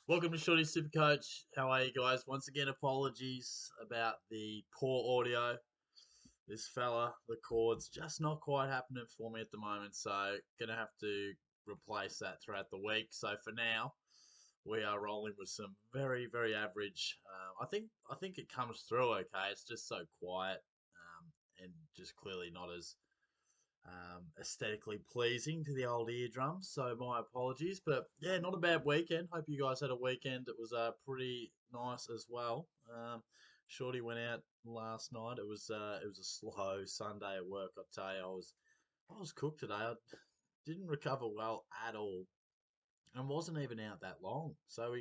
Welcome to Shorty SuperCoach. How are you guys? Once again, apologies about the poor audio. This fella, the chord's just not quite happening for me at the moment, so gonna have to replace that throughout the week. So for now, we are rolling with some very, very average. I think it comes through okay. It's just so quiet, and just clearly not as aesthetically pleasing to the old eardrums. So my apologies, but yeah, not a bad weekend. Hope you guys had a weekend that was pretty nice as well. Shorty went out last night. It was a slow Sunday at work. I tell you, I was cooked today. I didn't recover well at all, and wasn't even out that long. So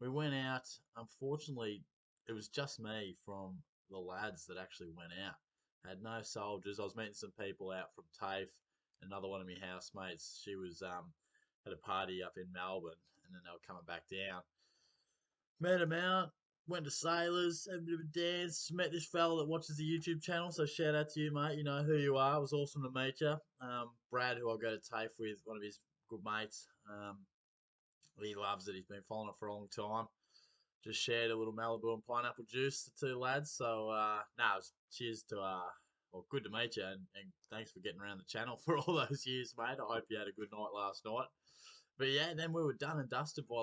we went out. Unfortunately, it was just me from the lads that actually went out. Had no soldiers. I was meeting some people out from TAFE. Another one of my housemates. She was had a party up in Melbourne, and then they were coming back down. Met them out. Went to Sailors, had a bit of a dance. Met this fella that watches the YouTube channel. So shout out to you, mate. You know who you are. It was awesome to meet you. Brad, who I go to TAFE with, one of his good mates. He loves it. He's been following it for a long time. Just shared a little Malibu and pineapple juice, the two lads. So, cheers to, well, good to meet you. And thanks for getting around the channel for all those years, mate. I hope you had a good night last night. But yeah, then we were done and dusted by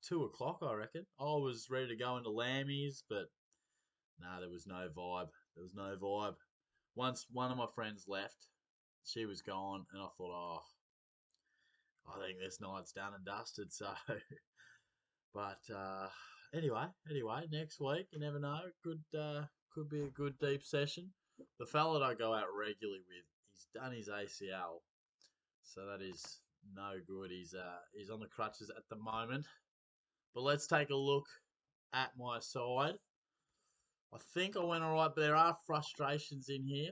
2 o'clock, I reckon. I was ready to go into Lammy's, but nah, there was no vibe. There was no vibe. Once one of my friends left, she was gone, and I thought, oh, I think this night's done and dusted. So, but anyway, next week you never know. Could be a good deep session. The fella that I go out regularly with, he's done his ACL, so that is no good. He's on the crutches at the moment. But let's take a look at my side. I think I went all right, but there are frustrations in here,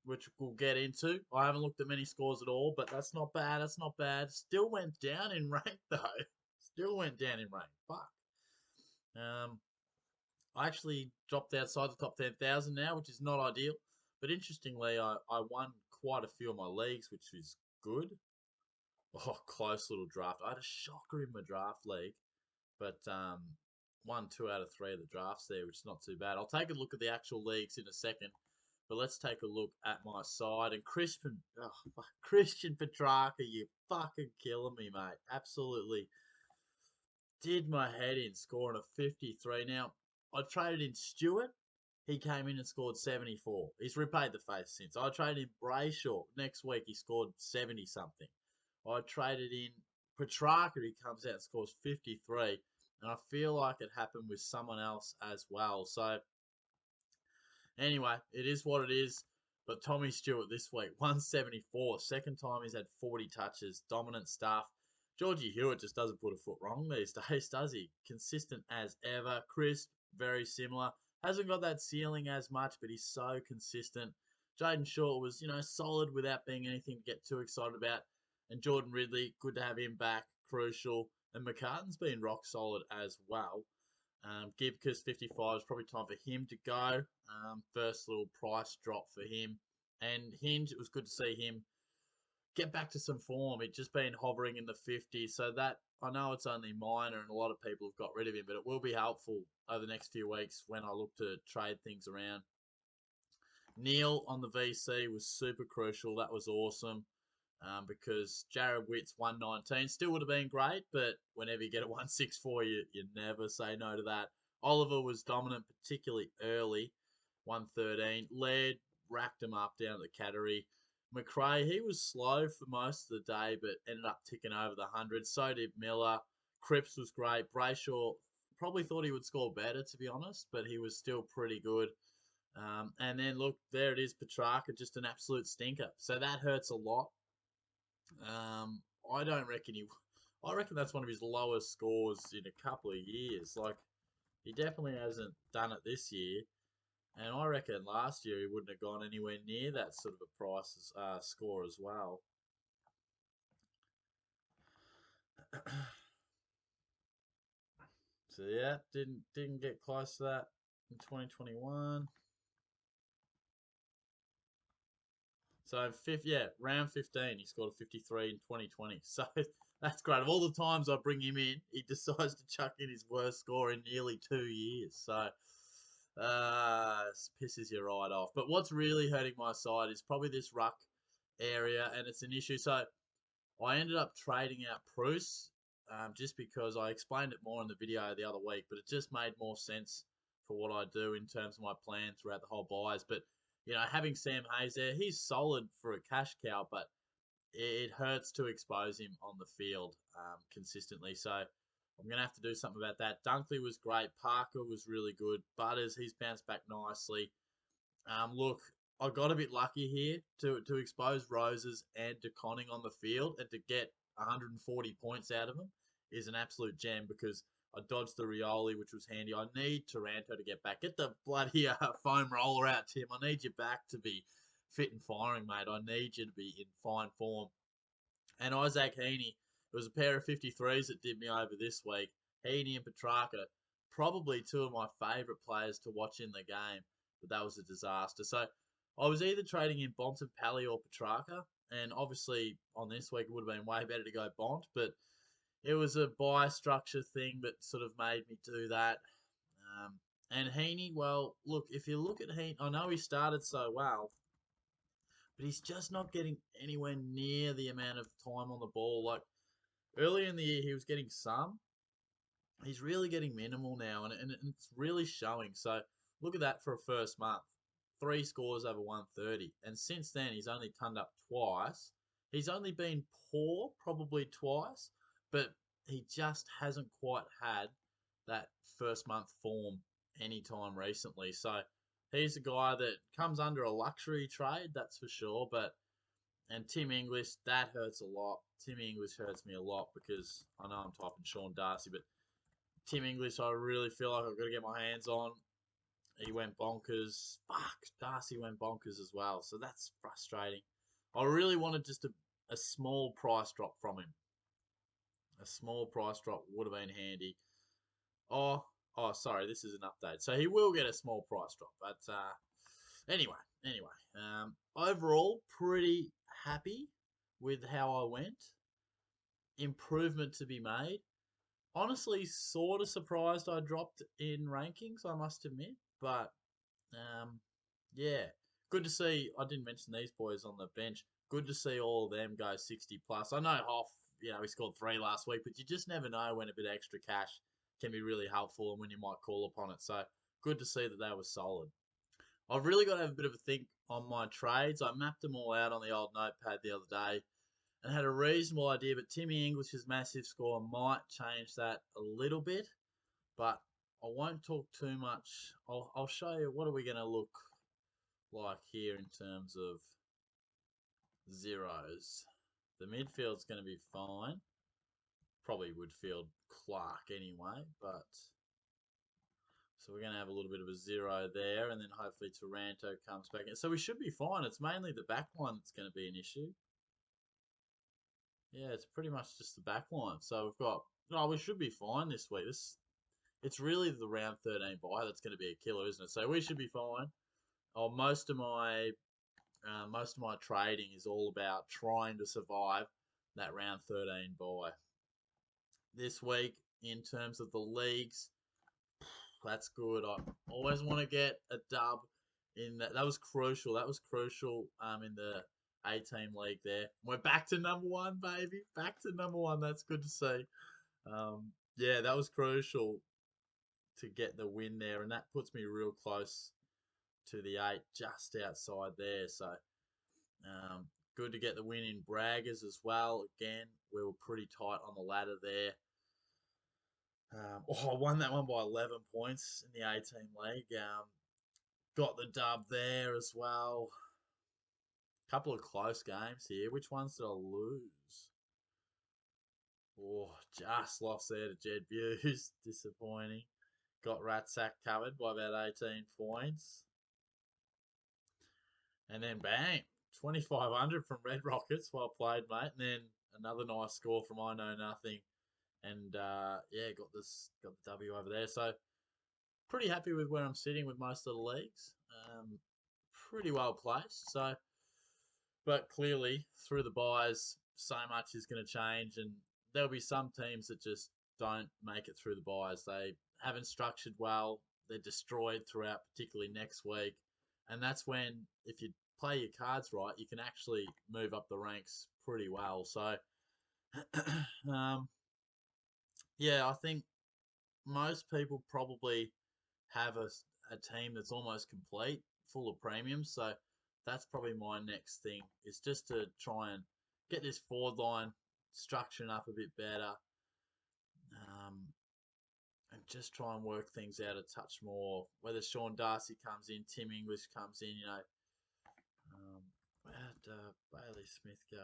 which we'll get into. I haven't looked at many scores at all, but that's not bad. That's not bad. Still went down in rank though. Still went down in rank. Fuck. Um, I actually dropped outside the top 10,000 now, which is not ideal. But interestingly, I won quite a few of my leagues, which is good. Oh, close little draft. I had a shocker in my draft league, but won 2 out of 3 of the drafts there, which is not too bad. I'll take a look at the actual leagues in a second. But let's take a look at my side. And Christian Petrarca, you fucking killing me, mate. Absolutely did my head in scoring a 53. Now, I traded in Stewart. He came in and scored 74. He's repaid the faith since. I traded in Brayshaw. Next week, he scored 70 something. I traded in Petrarca. He comes out and scores 53. And I feel like it happened with someone else as well. So, anyway, it is what it is. But Tommy Stewart this week, 174. Second time he's had 40 touches. Dominant stuff. Georgie Hewitt just doesn't put a foot wrong these days, does he? Consistent as ever. Crisp, very similar. Hasn't got that ceiling as much, but he's so consistent. Jaden Short was, solid without being anything to get too excited about. And Jordan Ridley, good to have him back. Crucial. And McCartan's been rock solid as well. Gibcus 55 is probably time for him to go. First little price drop for him. And Hinge, it was good to see him get back to some form. He'd just been hovering in the 50s. So that, I know it's only minor and a lot of people have got rid of him, but it will be helpful over the next few weeks when I look to trade things around. Neil on the VC was super crucial. That was awesome. Because Jared Witt's 119 still would have been great, but whenever you get a 164, you never say no to that. Oliver was dominant, particularly early, 113. Laird racked him up down at the Cattery. McRae, he was slow for most of the day, but ended up ticking over the 100. So did Miller. Cripps was great. Brayshaw probably thought he would score better, to be honest, but he was still pretty good. And then look, there it is, Petrarca, just an absolute stinker. So that hurts a lot. I don't reckon he. I reckon that's one of his lowest scores in a couple of years. Like, he definitely hasn't done it this year, and I reckon last year he wouldn't have gone anywhere near that sort of a price score as well. So yeah, didn't get close to that in 2021. So round 15, he scored a 53 in 2020. So That's great. Of all the times I bring him in, he decides to chuck in his worst score in nearly 2 years. So, pisses you right off. But what's really hurting my side is probably this ruck area, and it's an issue. So I ended up trading out Bruce, just because I explained it more in the video the other week, but it just made more sense for what I do in terms of my plan throughout the whole buys. But having Sam Hayes there, he's solid for a cash cow, but it hurts to expose him on the field consistently. So I'm going to have to do something about that. Dunkley was great. Parker was really good. Butters, he's bounced back nicely. Look, I got a bit lucky here to expose Roses and DeConning on the field, and to get 140 points out of them is an absolute gem, because I dodged the Rioli, which was handy. I need Taranto to get back. Get the bloody foam roller out, Tim. I need you back to be fit and firing, mate. I need you to be in fine form. And Isaac Heaney, it was a pair of 53s that did me over this week. Heaney and Petrarca, probably two of my favourite players to watch in the game, but that was a disaster. So I was either trading in Bontempelli or Petrarca, and obviously on this week it would have been way better to go Bont, but it was a buy structure thing that sort of made me do that. And Heaney, well, look, if you look at Heaney, I know he started so well, but he's just not getting anywhere near the amount of time on the ball. Like early in the year, he was getting some. He's really getting minimal now, and it's really showing. So look at that for a first month. 3 scores over 130. And since then, he's only turned up twice. He's only been poor probably twice, but he just hasn't quite had that first month form anytime recently. So he's a guy that comes under a luxury trade, that's for sure. And Tim English, that hurts a lot. Tim English hurts me a lot, because I know I'm typing Sean Darcy, but Tim English, I really feel like I've got to get my hands on. He went bonkers. Fuck, Darcy went bonkers as well. So that's frustrating. I really wanted just a small price drop from him. A small price drop would have been handy. Oh, sorry, this is an update. So he will get a small price drop. But anyway. Overall, pretty happy with how I went. Improvement to be made. Honestly, sort of surprised I dropped in rankings, I must admit. But yeah, good to see. I didn't mention these boys on the bench. Good to see all of them go 60 plus. I know Hoff, he scored 3 last week, but you just never know when a bit of extra cash can be really helpful and when you might call upon it. So good to see that they were solid. I've really got to have a bit of a think on my trades. I mapped them all out on the old notepad the other day and had a reasonable idea, but Timmy English's massive score might change that a little bit, but I won't talk too much. I'll show you what are we going to look like here in terms of zeros. The midfield's going to be fine. Probably would field Clark anyway, but so we're going to have a little bit of a zero there, and then hopefully Taranto comes back in. So we should be fine. It's mainly the back line that's going to be an issue. Yeah, it's pretty much just the back line. So we've got, we should be fine this week. It's really the round 13 bye that's going to be a killer, isn't it? So we should be fine. Most of my trading is all about trying to survive that round 13 bye. This week, in terms of the leagues, that's good. I always want to get a dub in that. That was crucial. That was crucial in the 8-team league there. We're back to number 1, baby. Back to number 1. That's good to see. Yeah, that was crucial to get the win there, and that puts me real close to the 8, just outside there. So good to get the win in Braggers as well. Again, we were pretty tight on the ladder there. I won that one by 11 points in the 8-team league. Got the dub there as well. Couple of close games here. Which ones did I lose? Just lost there to Jed Views. Disappointing. Got Ratsack covered by about 18 points. And then bang, 2,500 from Red Rockets. Well played, mate. And then another nice score from I Know Nothing. And got the W over there. So pretty happy with where I'm sitting with most of the leagues. Pretty well placed. But clearly through the buys, so much is going to change, and there'll be some teams that just don't make it through the buys. They haven't structured well. They're destroyed throughout, particularly next week. And that's when, if you play your cards right, you can actually move up the ranks pretty well. So, um, yeah, I think most people probably have a team that's almost complete, full of premiums. So that's probably my next thing is just to try and get this forward line structuring up a bit better, and just try and work things out a touch more. Whether Sean Darcy comes in, Tim English comes in, where'd Bailey Smith go?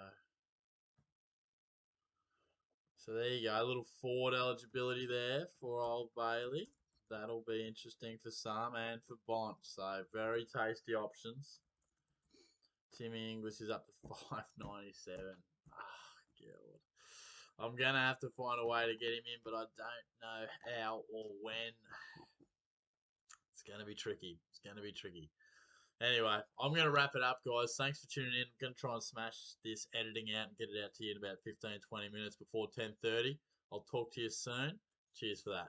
So there you go, a little forward eligibility there for old Bailey. That'll be interesting for some and for Bont. So very tasty options. Timmy English is up to 597. Ah, God. I'm gonna have to find a way to get him in, but I don't know how or when. It's gonna be tricky. It's gonna be tricky. Anyway, I'm gonna wrap it up, guys. Thanks for tuning in. I'm gonna try and smash this editing out and get it out to you in about 15, 20 minutes before 10:30. I'll talk to you soon. Cheers for that.